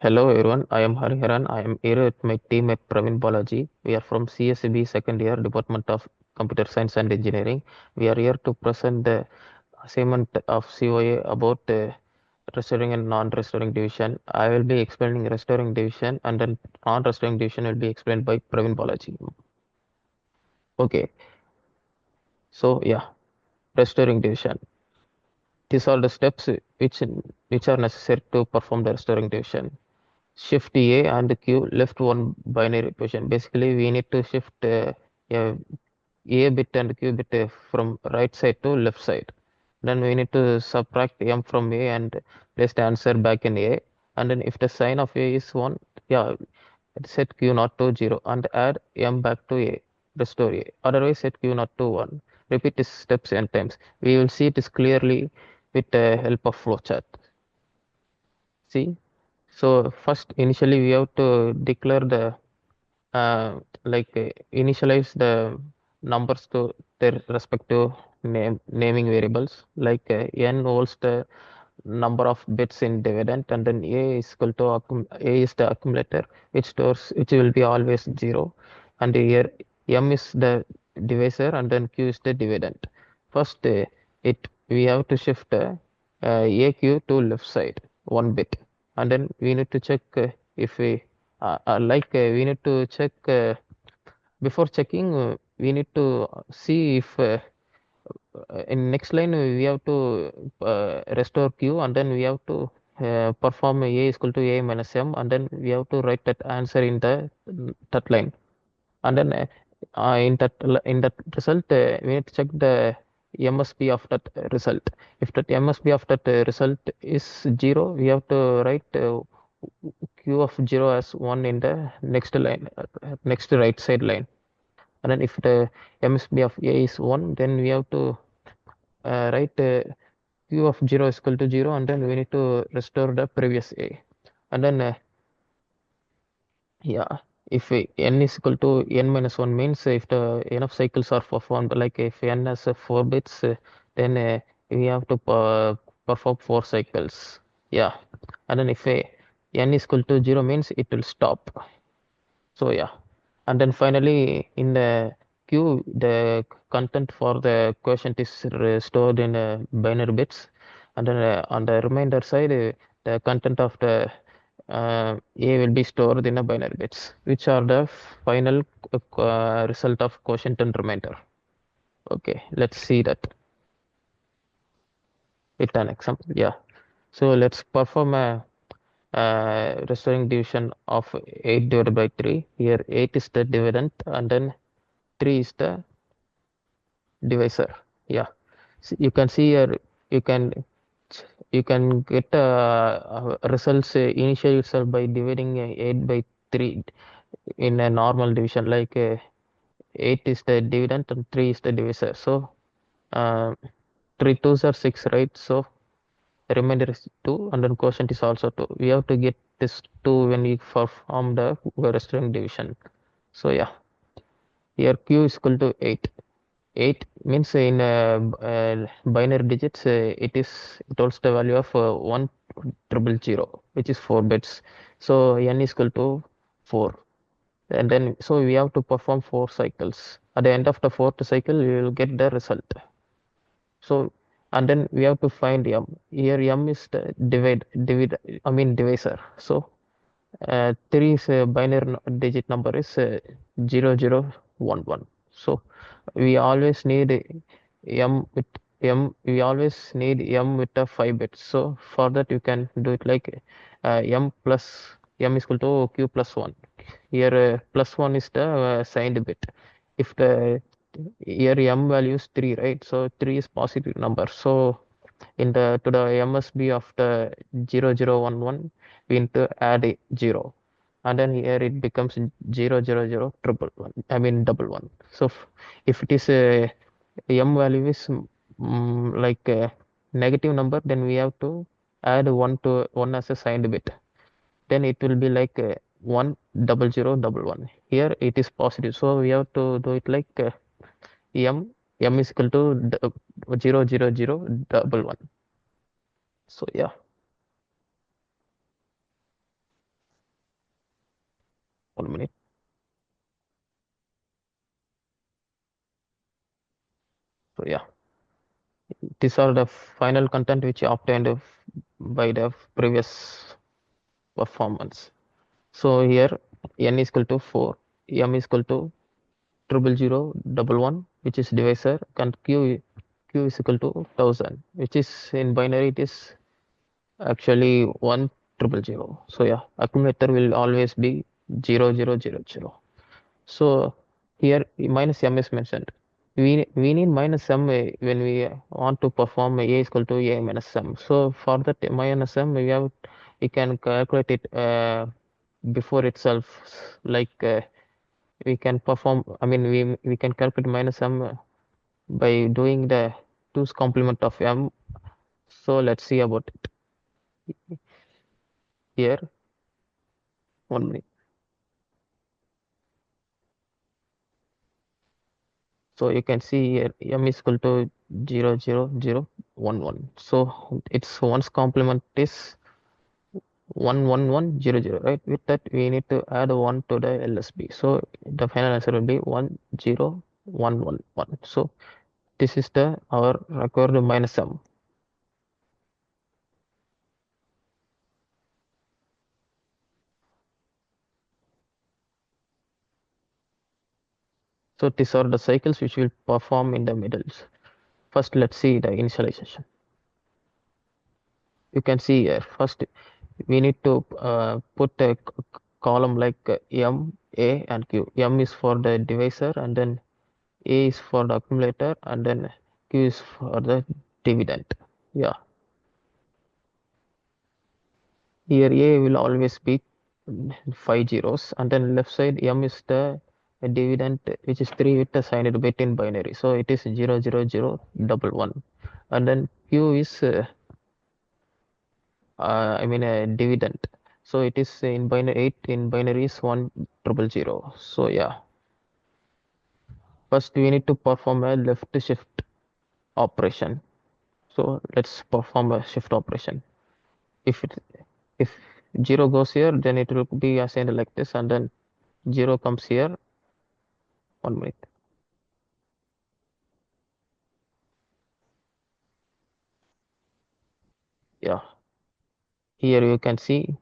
Hello everyone, I am Hariharan. I am here with my team at Pravin Balaji. We are from CSB second year, Department of Computer Science and Engineering. We are here to present the assignment of COA about restoring and non-restoring division. I will be explaining restoring division and then non-restoring division will be explained by Pravin Balaji. Okay, so yeah, restoring division. These are the steps which are necessary to perform the restoring division. Shift A and Q left one binary position. Basically, we need to shift A bit and Q bit from right side to left side. Then we need to subtract M from A and place the answer back in A. And then if the sign of A is 1, yeah, set Q not to 0 and add M back to A, restore A. Otherwise, set Q not to 1. Repeat this steps n times. We will see this clearly with the help of flowchart. See? So first, initially we have to declare the initialize the numbers to their respective naming variables. Like n holds the number of bits in dividend, and then a is equal to a is the accumulator, which will be always 0, and here m is the divisor, and then q is the dividend. First, it we have to shift aq to left side 1 bit, and then we need to check if we need to check before checking we need to see if in next line we have to restore q, and then we have to perform a is equal to a minus m, and then we have to write that answer in that line, and then in that result we need to check the MSB of that result. If that MSB of that result is 0, we have to write q of 0 as 1 in the next line, next right side line. And then if the MSB of A is 1, then we have to write q of 0 is equal to 0, and then we need to restore the previous A. And then yeah, if n is equal to n minus 1 means if the enough cycles are performed, like if n has 4 bits, then we have to perform 4 cycles. Yeah, and then if n is equal to 0 means it will stop. So yeah, and then finally in the queue, the content for the quotient is stored in binary bits, and then on the remainder side, the content of the A will be stored in a binary bits, which are the final result of quotient and remainder. Okay, let's see that with an example. Yeah, so let's perform a restoring division of 8 divided by 3. Here 8 is the dividend, and then 3 is the divisor. Yeah, so you can see here, you can you can get results initial itself by dividing 8 by 3 in a normal division, like 8 is the dividend and 3 is the divisor. So uh, 3 twos are 6, right? So the remainder is 2, and then quotient is also 2. We have to get this 2 when we perform the restoring division. So yeah, here q is equal to 8. 8 means in binary digits, it holds the value of 1000, which is 4 bits. So n is equal to 4. And then so we have to perform 4 cycles. At the end of the fourth cycle, we will get the result. So and then we have to find m. Here m is the divisor. So 3 is a binary digit number is 0011. So we always need m with we always need m with a 5 bits. So for that you can do it like m is equal to q plus 1. Here plus 1 is the signed bit. If the here m value is 3, right? So 3 is positive number. So in the to the MSB of the 0011, we need to add a 0, and then here it becomes 000111. I mean double one. So if it is a m value is like a negative number, then we have to add 1 as a signed bit. Then it will be like 10011. Here it is positive, so we have to do it like m is equal to 00011. So yeah, yeah, these are the final content which obtained by the previous performance. So here n is equal to 4, m is equal to triple zero double one, which is divisor, and q is equal to 1000, which is in binary. It is actually 1000. So yeah, accumulator will always be 0000. So here minus m is mentioned. We need minus m when we want to perform a is equal to a minus m. So for that minus m, we can calculate it before itself. Like we can perform. I mean, we can calculate minus m by doing the 2's complement of m. So let's see about it here. 1 minute. So you can see here m is equal to 00011. So its one's complement is 11100, right? With that we need to add 1 to the LSB. So the final answer will be 10111. So this is the our required minus sum. So these are the cycles which will perform in the middles. First, let's see the initialization. You can see here first we need to put a column like M, A, and Q. M is for the divisor, and then A is for the accumulator, and then Q is for the dividend. Yeah, here A will always be 5 zeros, and then left side M is the dividend, which is 3 with the signed bit in binary. So it is 00011, and then Q is I mean a dividend. So it is in binary 8 in binary is 1000. So yeah, first we need to perform a left shift operation. So let's perform a shift operation. If it if 0 goes here, then it will be assigned like this, and then 0 comes here. 1 minute. Yeah, here you can see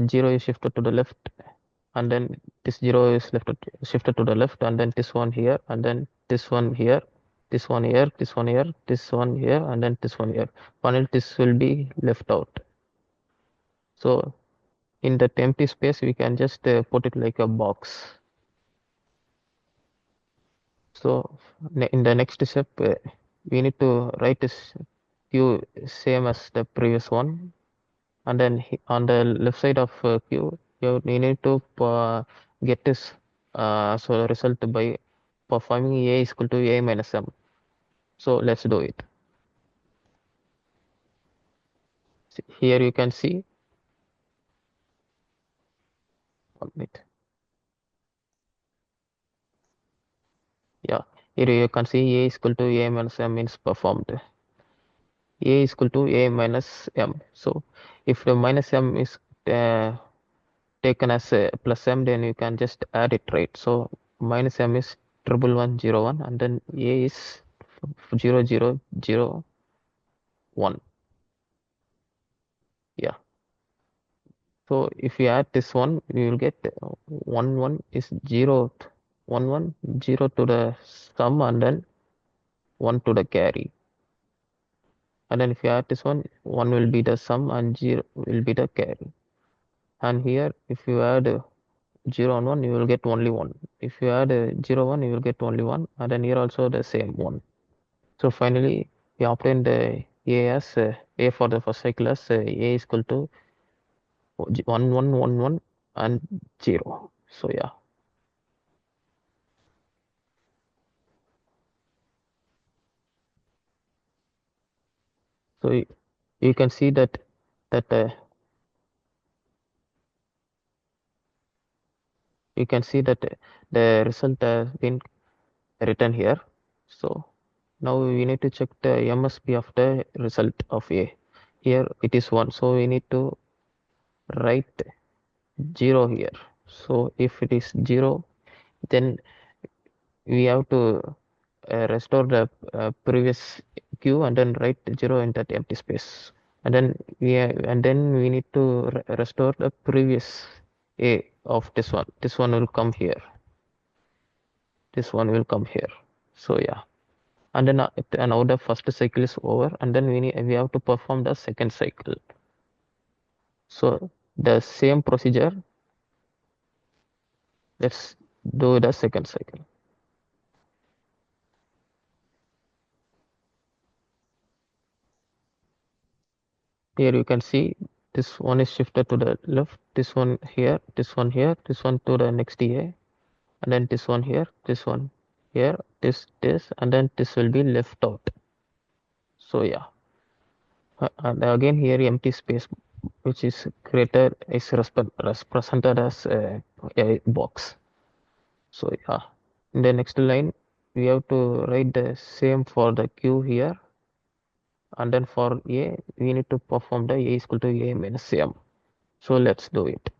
0 is shifted to the left, and then this 0 is shifted to the left, and then this one here, and then this one here, this one here, this one here, this one here, and then this one here. Finally, this will be left out. So in that empty space, we can just put it like a box. So in the next step, we need to write this Q same as the previous one, and then on the left side of Q, you need to get this so result by performing A is equal to A minus M. So let's do it. Here you can see 1 minute. Yeah, here you can see A is equal to A minus M means performed. A is equal to A minus M. So if the minus M is uh, taken as a plus M, then you can just add it, right? So minus M is 11101, and then A is 0001. Yeah. So if you add this one, we will get 1 1 is 0, 1 1 0 to the sum, and then 1 to the carry. And then if you add this one, 1 will be the sum and 0 will be the carry. And here, if you add 0 and 1, you will get only 1. If you add 0 1, you will get only 1. And then here also the same 1. So finally, we obtain the A as A for the first cycle as A is equal to 1 1 1 1 and 0. So yeah. So you can see that you can see that the result has been written here. So now we need to check the MSB of the result of A. Here it is 1, so we need to write 0 here. So if it is 0, then we have to restore the previous queue and then write 0 in that empty space. And then we need to restore the previous A of this one. This one will come here. This one will come here. So yeah. And then now the first cycle is over, and then we have to perform the second cycle. So the same procedure. Let's do the second cycle. Here you can see this one is shifted to the left, this one here, this one here, this one to the next A, and then this one here, this one here, this, and then this will be left out. So yeah. And again here empty space which is created is represented as a box. So yeah. In the next line we have to write the same for the Q here. And then for A, we need to perform the A is equal to A minus M. So let's do it.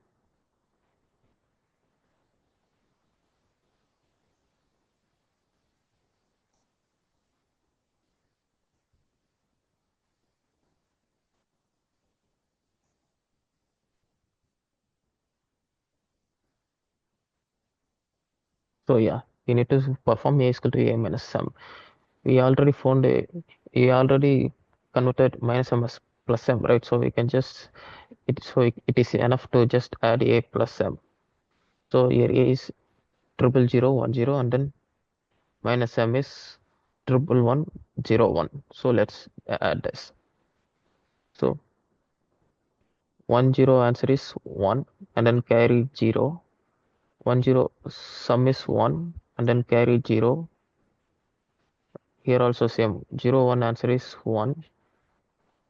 So yeah, we need to perform A is equal to A minus M. We already we already converted minus M as plus M, right? So we can just, it is enough to just add A plus M. So here A is 00010, and then minus M is 11101. So let's add this. So 10 answer is 1, and then carry 0. 10 sum is 1, and then carry 0. Here also same. 01 answer is 1,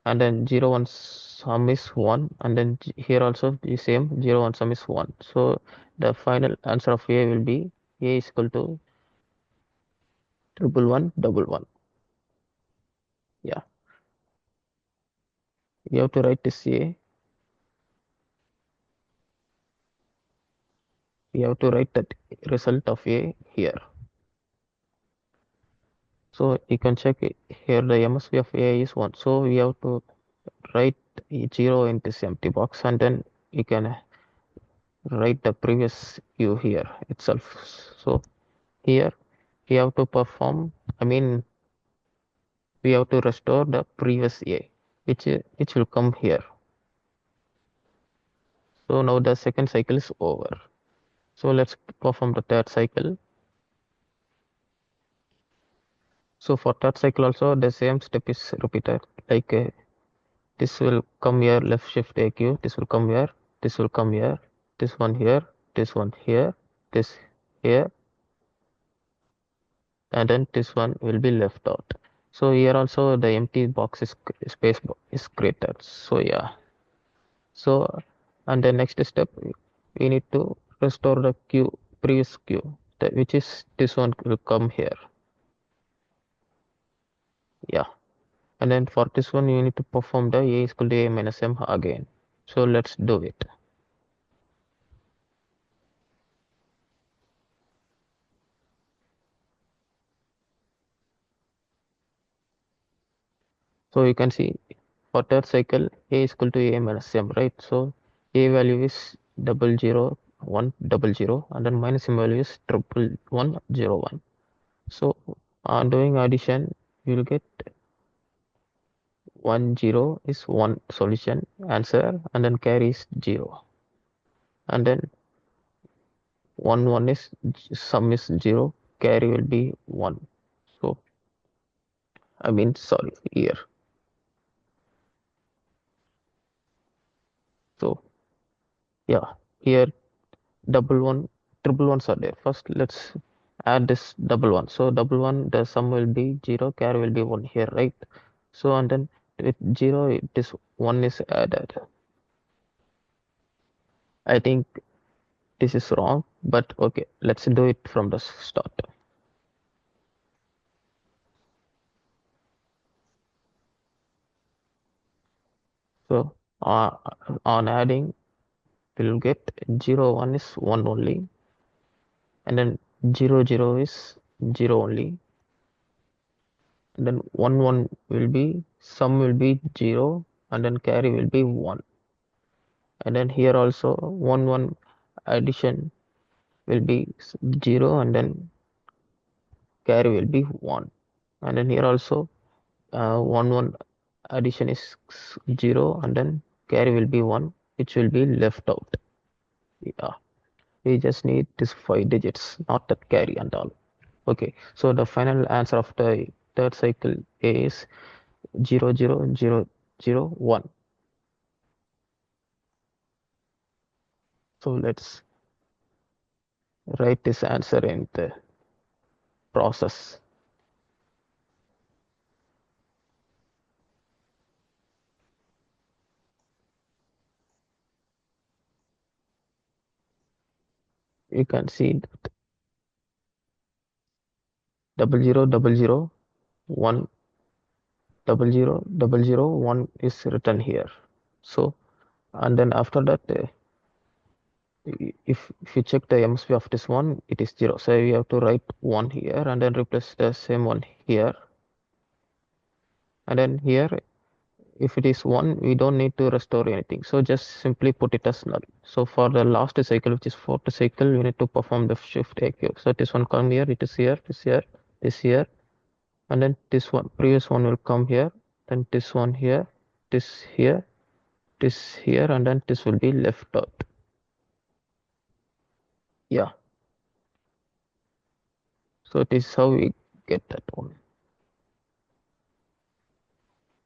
and then 01 sum is 1, and then here also the same. 01 sum is 1. So the final answer of A will be A is equal to 11111. Yeah, you have to write this A. We have to write that result of A here. So you can check it. Here the MSB of A is 1. So we have to write 0 in this empty box, and then you can write the previous Q here itself. So here we have to perform, we have to restore the previous A, which will come here. So now the second cycle is over. So let's perform the third cycle. So for third cycle also the same step is repeated. Like this will come here, left shift AQ, this will come here, this will come here, this one here, this one here, this here, and then this one will be left out. So here also the empty box is space is created. So yeah. So and the next step we need to restore the queue, previous queue, which is this one will come here. Yeah. And then for this one you need to perform the A is equal to A minus M again. So let's do it. So you can see for third cycle A is equal to A minus M, right? So A value is 00100, and then minus M value is 11101. So on doing addition you will get 10 is one solution answer, and then carry is 0, and then 11 is sum is 0, carry will be 1. So sorry, here. So yeah, here double one, triple ones are there. First let's add this double one. So double one, the sum will be 0, carry will be 1 here, right? So and then with 0 this 1 is added. I think this is wrong, but okay, let's do it from the start. So on adding, we'll get 0 1 is 1 only, and then 0 0 is 0 only, then 1 1 will be sum will be 0 and then carry will be 1, and then here also 1 1 addition will be 0 and then carry will be 1, and then here also 1 1 addition is 0 and then carry will be 1, which will be left out. Yeah, we just need this 5 digits, not that carry and all. Okay, so the final answer of the third cycle is 0 0 0 0 1. So let's write this answer in the process. You can see 00 00 1 00 00 1 is written here. So and then after that, if you check the MSB of this one, it is 0. So we have to write 1 here and then replace the same one here. And then here, if it is 1, we don't need to restore anything. So just simply put it as null. So for the last cycle, which is fourth cycle, we need to perform the shift AQ. So this one come here, it is here, this here, this here. And then this one, previous one will come here. Then this one here, this here, this here, and then this will be left out. Yeah. So this is how we get that one.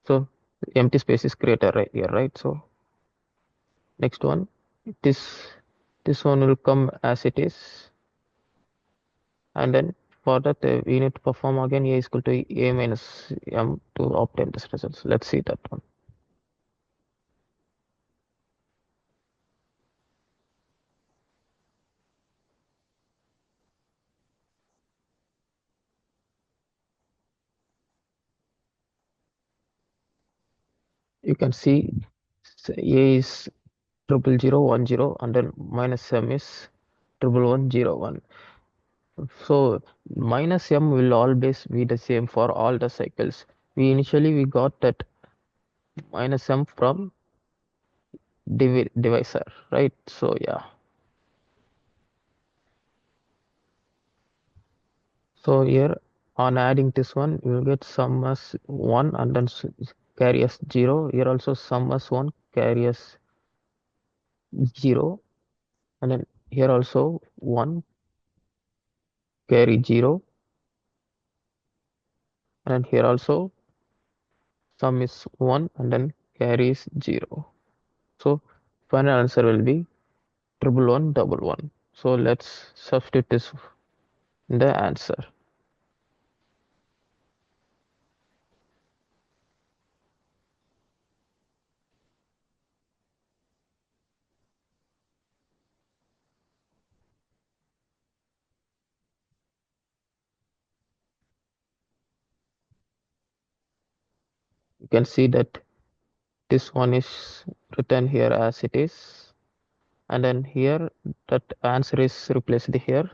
So empty space is created right here, right? So next one, this this one will come as it is, and then for that we need to perform again a is equal to a minus m to obtain this results. Let's see that one. You can see a is 0 0 0 1 0 and then minus m is 1 1 1 0 1. So minus m will always be the same for all the cycles. We got that minus m from divisor, right? So yeah. So here on adding this one, you will get sum as 1 and then carry as 0. Here also sum as 1 carry as 0, and then here also 1 carry 0, and then here also sum is 1 and then carry is 0. So final answer will be 1 1 1 1. So let's substitute this in the answer. You can see that this one is written here as it is, and then here that answer is replaced here,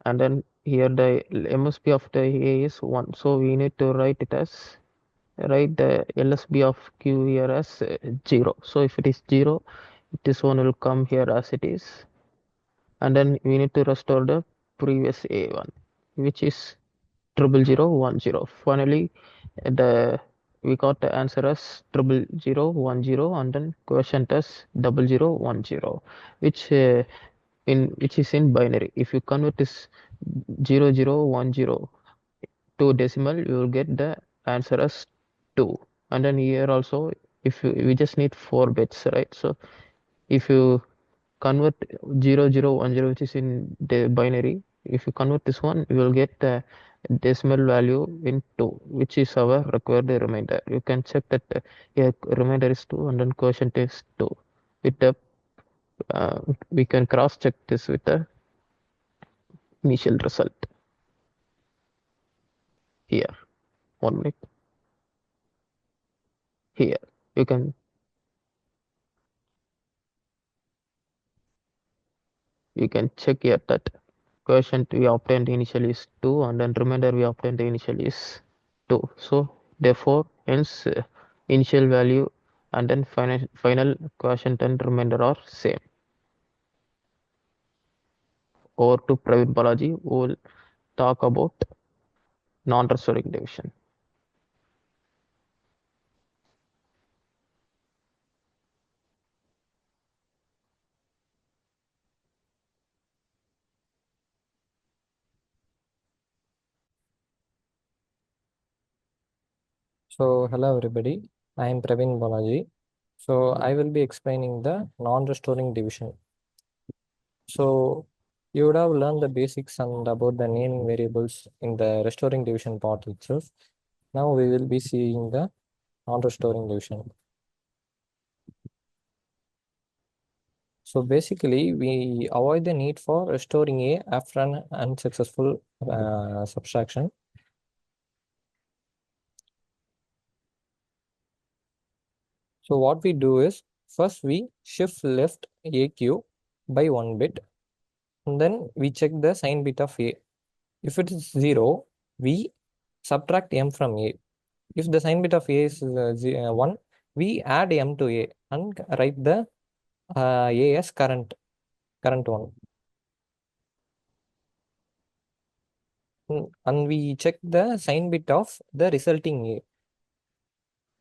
and then here the MSB of the A is 1, so we need to write the LSB of Q here as 0. So if it is 0, this one will come here as it is, and then we need to restore the previous A1, which is 0 0 0 1 0. Finally, the we got the answer as 0 0 0 1 0 and then quotient as 0 0 1 0, which which is in binary. If you convert this 0 0 1 0 to decimal, you will get the answer as 2. And then here also, if we just need 4 bits, right? So if you convert 0 0 1 0, which is in the binary, if you convert this one, you will get the decimal value in 2, which is our required remainder. You can check that yeah, remainder is 2 and then quotient is 2. With the we can cross check this with the initial result here. 1 minute here. You can check here that quotient we obtained initially is 2 and then remainder we obtained initially is 2. So therefore hence initial value and then final quotient and remainder are same. Over to Praveen Balaji, who will talk about non-restoring division. So, hello everybody, I am Praveen Balaji. So, I will be explaining the non-restoring division. So, you would have learned the basics and about the naming variables in the restoring division part itself. Now, we will be seeing the non-restoring division. So, basically, we avoid the need for restoring A after an unsuccessful subtraction. So, what we do is first we shift left AQ by 1 bit, and then we check the sign bit of A. If it is 0, we subtract m from A. If the sign bit of A is 1, we add m to A and write the A as current one. And we check the sign bit of the resulting A.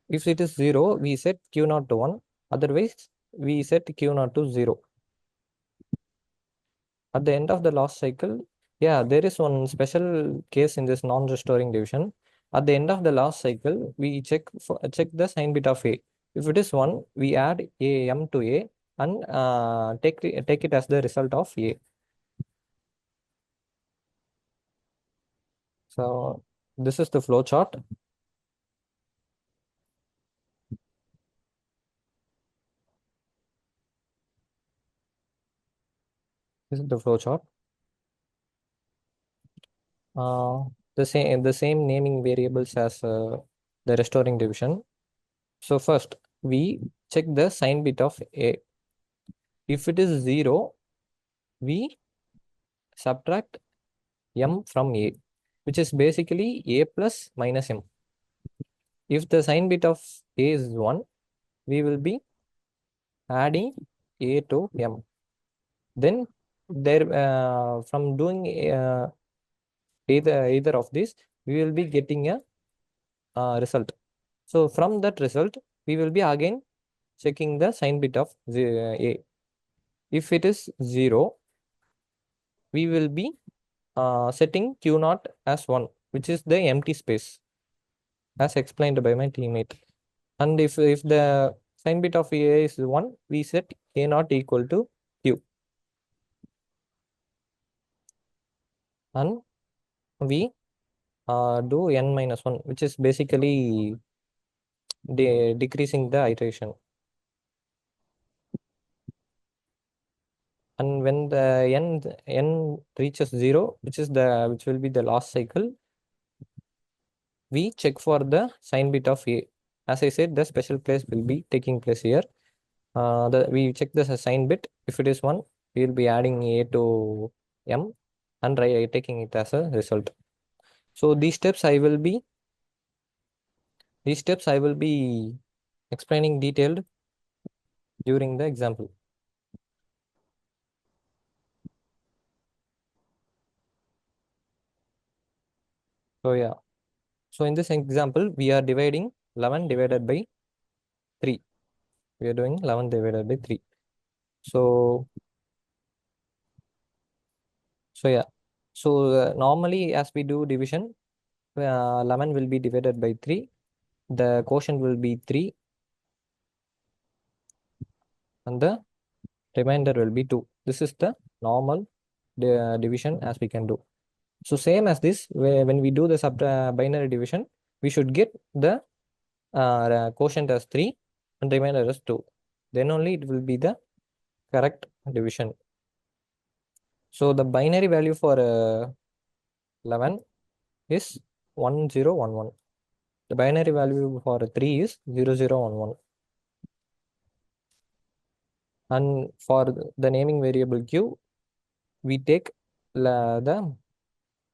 If it is 0, we set Q0 to 1. Otherwise, we set Q0 to 0. At the end of the last cycle, yeah, there is one special case in this non-restoring division. At the end of the last cycle, we check the sign bit of A. If it is 1, we add m to A and take it as the result of A. So this is the flow chart. This is the flow chart. The same naming variables as the restoring division. So first, we check the sign bit of A. If it is 0, we subtract m from A, which is basically A plus minus m. If the sign bit of A is 1, we will be adding A to m. Then there from doing either of these, we will be getting a result. So from that result, we will be again checking the sign bit of A. If it is 0, we will be setting Q0 as 1, which is the empty space, as explained by my teammate. And if the sign bit of A is 1, we set A naught equal to Q. And we do n minus 1, which is basically decreasing the iteration. And when the n reaches 0, which will be the last cycle, we check for the sign bit of A. As I said, the special place will be taking place here. We check the sign bit. If it is 1, we will be adding A to m and taking it as a result. So these steps I will be explaining detailed during the example. So yeah. So in this example, we are dividing 11 divided by 3. We are doing 11 divided by 3. So yeah. So normally as we do division, 11 will be divided by 3. The quotient will be 3 and the remainder will be 2. This is the normal division as we can do. So same as this, when we do the binary division, we should get the quotient as 3 and remainder as 2. Then only it will be the correct division. So the binary value for 11 is 1011. The binary value for 3 is 0011. And for the naming variable q, we take the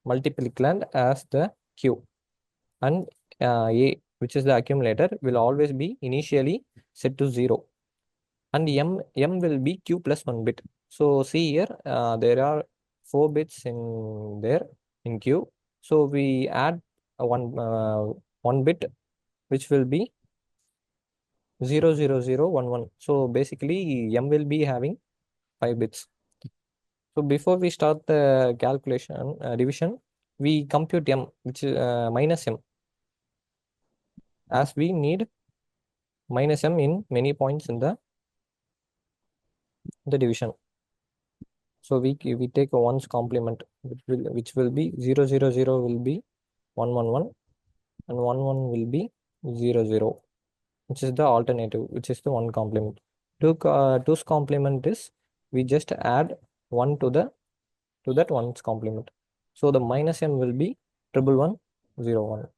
multiplicand as the Q, and A, which is the accumulator, will always be initially set to 0, and M will be Q plus 1 bit. So see here, there are 4 bits in there in Q. So we add one bit, which will be 00011. So basically M will be having 5 bits. So before we start the calculation division, we compute M, which is minus M, as we need minus M in many points in the division. So we take a 1's complement, which will be 000 will be 111, and 11 will be 00, which is the alternative, which is the 1 complement. 2's complement is we just add 1 to that 1's complement. So the minus M will be 1101.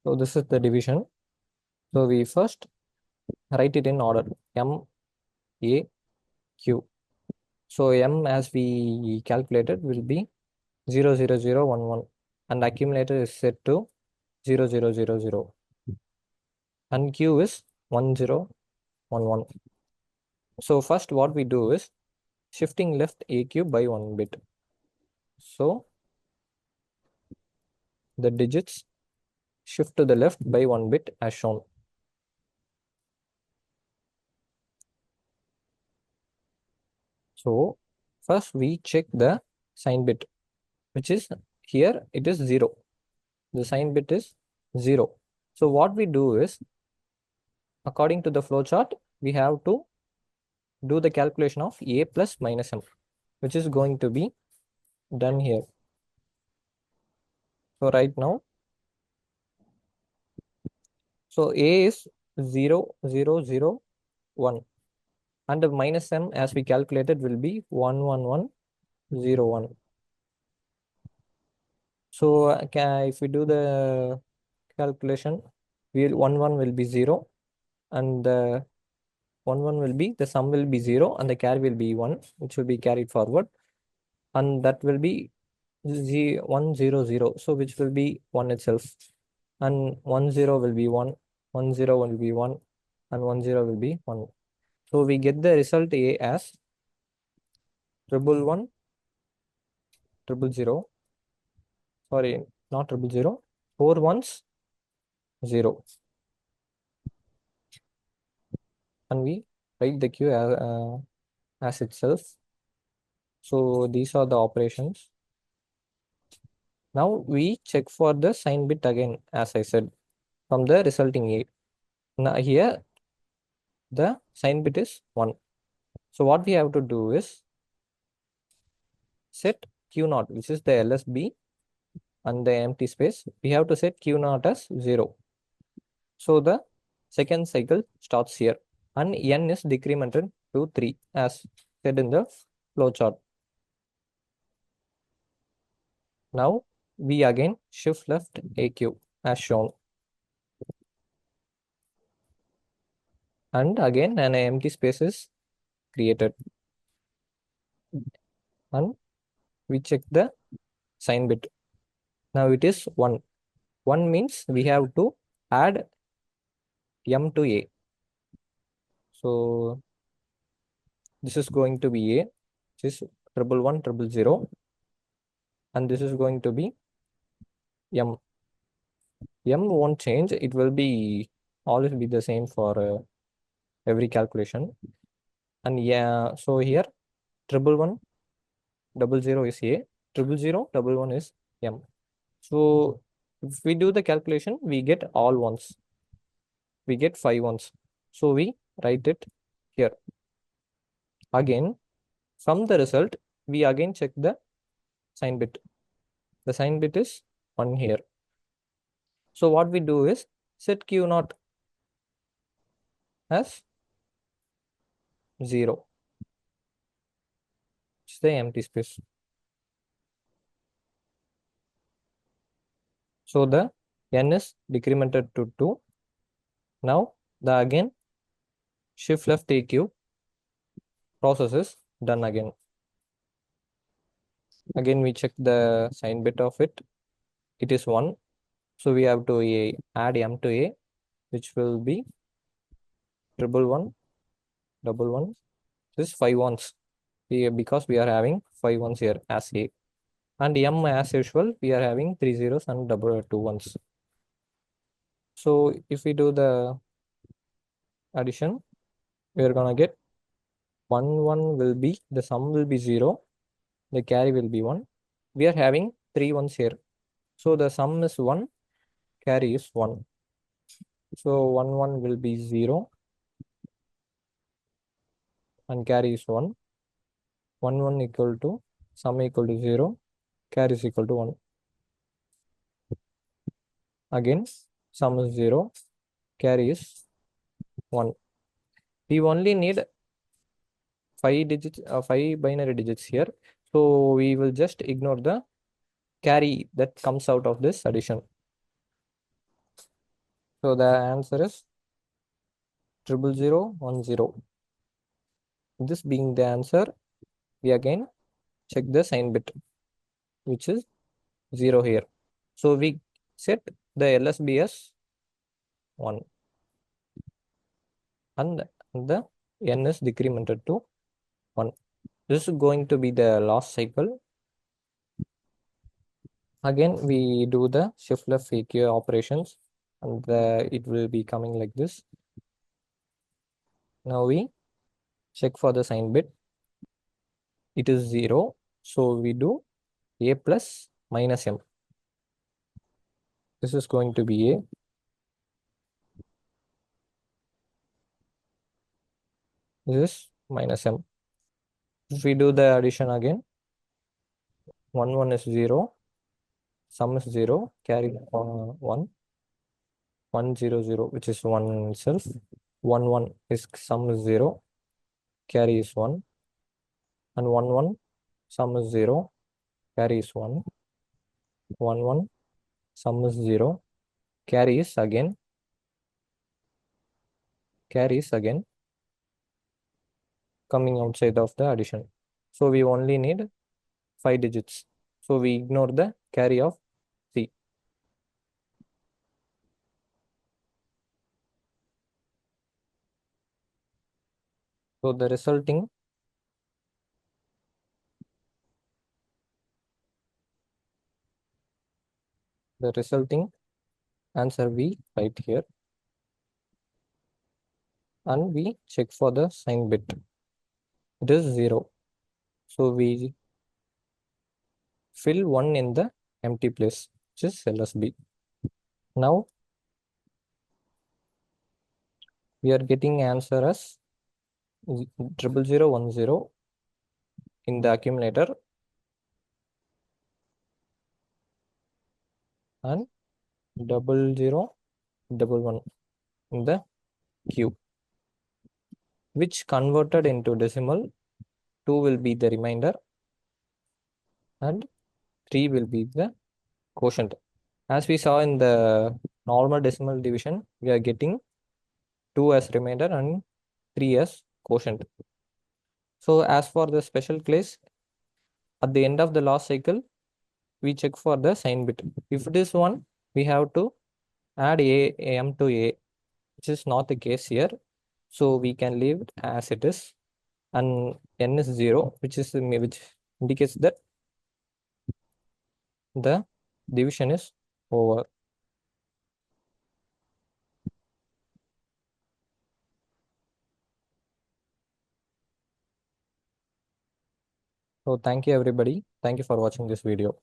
So this is the division. So we first write it in order: M, A, Q. So M, as we calculated, will be 00011, and accumulator is set to 0000, and Q is 1011. So first what we do is shifting left AQ by 1 bit. So the digits shift to the left by 1 bit as shown. So first we check the sign bit, which is here it is 0. The sign bit is 0. So what we do is, according to the flowchart, we have to do the calculation of A plus minus M, which is going to be done here. So right now, so A is 0001, and the minus M, as we calculated, will be 11101. So if we do the calculation, 11 will be 0, and the 11 will be, the sum will be 0, and the carry will be 1, which will be carried forward, and that will be 100, so which will be 1 itself, and 10 will be 1, 10 will be 1, and 10 will be 1. So we get the result A as 111, 000, sorry, not 000, 4 ones 0, and we write the Q as itself. So these are the operations. Now we check for the sign bit again, as I said, from the resulting A. Now here the sign bit is 1. So what we have to do is set Q0, which is the LSB, and the empty space. We have to set Q0 as 0. So the second cycle starts here, and N is decremented to 3, as said in the flowchart. Now we again shift left AQ as shown, and again an empty space is created, and we check the sign bit. Now it is 1. 1 means we have to add M to A. So this is going to be A, which is 11100, and this is going to be M. M won't change, it will be always be the same for every calculation. And yeah, so here 11100 is A, 00011 is M. So if we do the calculation, we get all ones, we get 5 ones. So we write it here. Again, from the result, we again check the sign bit. The sign bit is 1 here. So what we do is set Q0 as 0. the empty space. So the n is decremented to 2. Now the again shift left AQ process is done again. Again we check the sign bit of it. It is 1. So we have to add m to a, which will be triple one, double one. This is 5 ones. Because we are having 5 ones here as a. And m as usual, we are having 3 zeros and double 2 ones. So if we do the addition, we are gonna get 1 will be, the sum will be 0, the carry will be 1. We are having 3 ones here. So the sum is 1, carry is 1. So 1 will be 0 and carry is 1. 1 equal to sum equal to 0, carry is equal to 1. Again, sum is 0, carry is 1. We only need 5 binary digits here. So we will just ignore the carry that comes out of this addition. So the answer is 00010. This being the answer, we again check the sign bit, which is 0 here. So we set the LSB as 1 and the n is decremented to 1. This is going to be the last cycle. Again, we do the shift left AQ operations and it will be coming like this. Now we check for the sign bit. It is 0. So we do a plus minus m. This is going to be a. This is minus m. If we do the addition again, 1 is 0, sum is 0, carry 1, 1 0 0, which is 1 itself. 1 is sum is 0, carry is 1, and 1 sum is 0, carry is 1. 1 sum is 0, carry is again coming outside of the addition. So we only need 5 digits. So we ignore the carry of C. So the resulting answer we write here, and we check for the sign bit. It is 0. So we fill 1 in the empty place, which is LSB. Now we are getting answer as 00010 in the accumulator and 0011 in the queue, which converted into decimal, 2 will be the remainder and 3 will be the quotient. As we saw in the normal decimal division, we are getting 2 as remainder and 3 as quotient. So as for the special case, at the end of the last cycle, we check for the sign bit. If it is 1, we have to add m to a, which is not the case here. So we can leave it as it is, and n is 0, which indicates that the division is over. So thank you everybody. Thank you for watching this video.